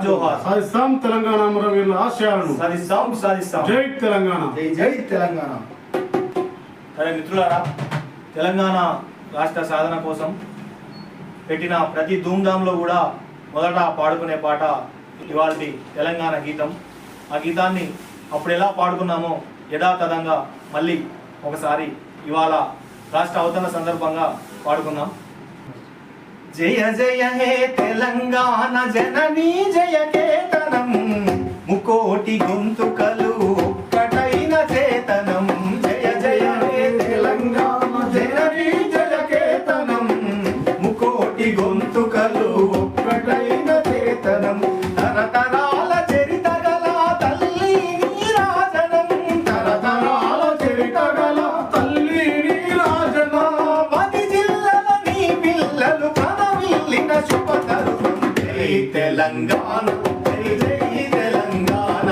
జోహార్ జోహార్. సాధిస్తాం తెలంగాణ అమరవీరుల ఆశయాలను. సాధిస్తాం సాధిస్తాం. జై తెలంగాణ. జై జై తెలంగాణ. సరే మిత్రులారా, తెలంగాణ రాష్ట్ర సాధన కోసం పెట్టిన ప్రతి ధూమ్ధాంలో కూడా మొదట పాడుకునే పాట ఇవాళ తెలంగాణ గీతం. ఆ గీతాన్ని అప్పుడు ఎలా పాడుకున్నామో యథాతథంగా మళ్ళీ ఒకసారి ఇవాళ రాష్ట్ర అవతరణ సందర్భంగా పాడుకుందాం. జయ జయ హే తెలంగాణ జననీ జయ కేతనం, ముకోటి గొంతుకలు ఒక్కటైన చేతనం. జయ జయ హే తెలంగాణ జననీ జయ కేతనం, ముకోటి గొంతుకలు ఒక్కటైన చేతనం. తరతరాల చరిత గల తల్లి నీరాజనం, తరతరాల చరిత గల తల్లి నీరాజనం. 10 జిల్లల నీ పిల్లలు కనవిల్లిన శుభతరుణం. జై తెలంగాణ, జై జై తెలంగాణ,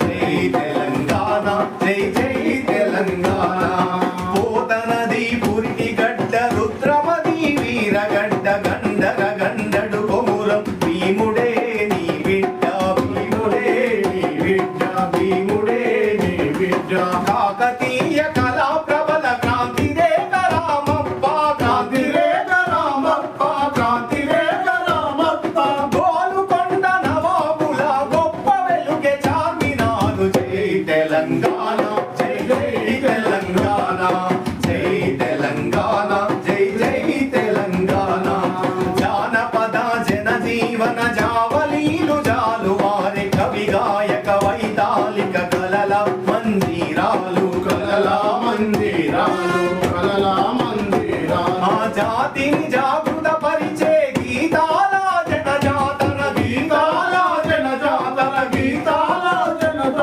జై తెలంగాణ, జై జై తెలంగాణ. పోతనది పురిటి గడ్డ రుద్రమది వీరగడ్డ గండర గండడు కొమురం భీముడే నీ బిడ్డ, భీముడే నీ బిడ్డ, భీముడే నీ బిడ్డ. కాకతీయ కళా ప్రబల క్రాంతి రేఖ రామప్ప, క్రాంతి రేఖ రామప్ప, క్రాంతి రేఖ రామప్ప. గోలుకొండ నవాబుల గొప్ప వెలుగే చార్మినారు. జై తెలంగాణ, జై జై తెలంగాణ, జై తెలంగాణ, జై జై తెలంగాణ. జానపద జనజీవన జావలీలు జాలువారే కవి గాయక వైతాళిక కలల మందిరాలు, కలల మందిరాలు, కలల మందిరాలు. ఆ జాతిని జాగృత పరిచే గీతాల జనజాతర, గీతాల జనజాతర, గీతాల జనజాతర.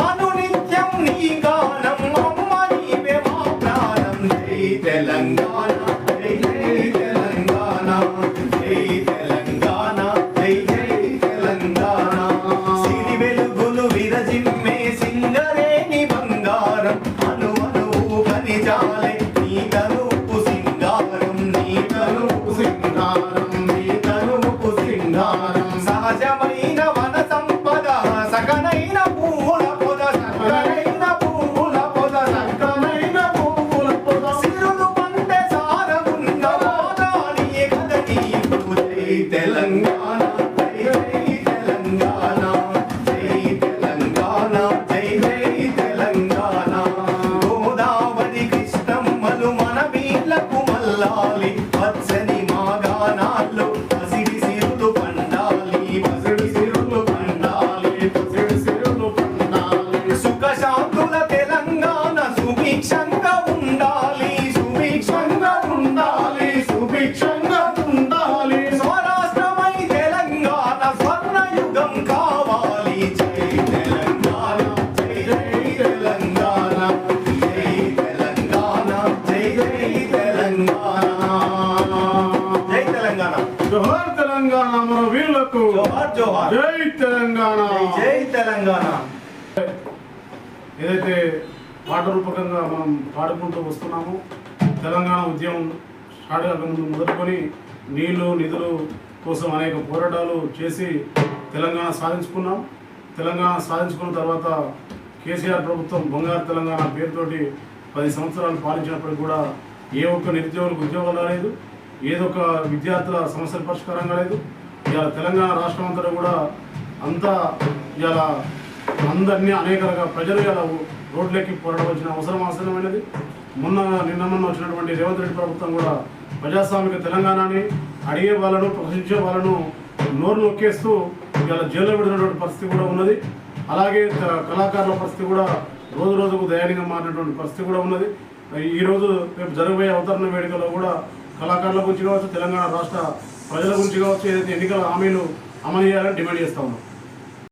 అనునిత్యం నీ గానం అమ్మ నీవే మా ప్రాణం. జై తెలంగాణ, జై జై తెలంగాణ, జై తెలంగాణ, జై జై తెలంగాణ. సిరి వెలుగులు విరజిమ్మే సింగరేణి బంగారం, అను అణువు ఖనిజాలే నీ తనుపు సింగారం, నీ తనుపు సింగారం, నీ తనుపు సింగారం. సహజమైన వన సంపద, సగనైన పూల పొద, సగనైన పూల పొద, సగనైన పూల పొద. సిరులు పంటే సారమున్న వాదాని కదనీ. జై తెలంగాణ, జై జై తెలంగాణ, జై తెలంగాణ, జై జై తెలంగాణ. గోదావరి కృష్ణమ్మలు మన వీళ్ళకు మల్లాలి, పచ్చని మాగానాల్లో పసిడి సిరులు పండాలి, పసిడి సిరులు పండాలి, పసిడి సిరులు పండాలి. సుఖశాంతుల తెలంగాణ సుభిక్షంగా ఉండాలి, సుభిక్షంగా ఉండాలి, సుభిక్షంగా ఉండాలి. స్వరాష్ట్రమై తెలంగాణ స్వర్ణయుగం కావాలి. జై తెలంగాణ, జై జై తెలంగాణ, జై తెలంగాణ, జై జై తెలంగాణ. జై తెలంగాణ. జోహార్ తెలంగాణ అమరవీరులకు. జోహార్ జోహార్. జై తెలంగాణ, జై జై తెలంగాణ. ఏదైతే పాట రూపకంగా మనం పాడుకుంటూ వస్తున్నామో, తెలంగాణ ఉద్యమం స్టార్ట్ కాక ముందు మొదలుకొని నీళ్లు నిధులు కోసం అనేక పోరాటాలు చేసి తెలంగాణ సాధించుకున్నాం. తెలంగాణ సాధించుకున్న తర్వాత కేసీఆర్ ప్రభుత్వం బంగారు తెలంగాణ పేరుతోటి 10 సంవత్సరాలు పాలించినప్పటికీ కూడా ఏ ఒక్క నిరుద్యోగులకు ఉద్యోగం రాలేదు, ఏదొక విద్యార్థుల సమస్యల పరిష్కారం కాలేదు. ఇవాళ తెలంగాణ రాష్ట్రం అంతా కూడా అంతా ఇవాళ అందరినీ అనేక రకాల ప్రజలు ఇలా రోడ్లెక్కి పోరాడవలసిన అవసరం ఆసనమైనది. నిన్న మొన్న వచ్చినటువంటి రేవంత్ రెడ్డి ప్రభుత్వం కూడా ప్రజాస్వామిక తెలంగాణని అడిగే వాళ్ళను, ప్రశ్నించే వాళ్ళను నోరు నొక్కేస్తూ ఇలా జైల్లో పెడుతున్నటువంటి పరిస్థితి కూడా ఉన్నది. అలాగే కళాకారుల పరిస్థితి కూడా రోజు రోజుకు దయనీయంగా మారినటువంటి పరిస్థితి కూడా ఉన్నది. ఈరోజు రేపు జరగబోయే అవతరణ వేడుకలో కూడా కళాకారుల గురించి కావచ్చు, తెలంగాణ రాష్ట్ర ప్రజల గురించి కావచ్చు, ఏదైతే ఎన్నికల హామీలు అమలు చేయాలని డిమాండ్ చేస్తా ఉన్నాం.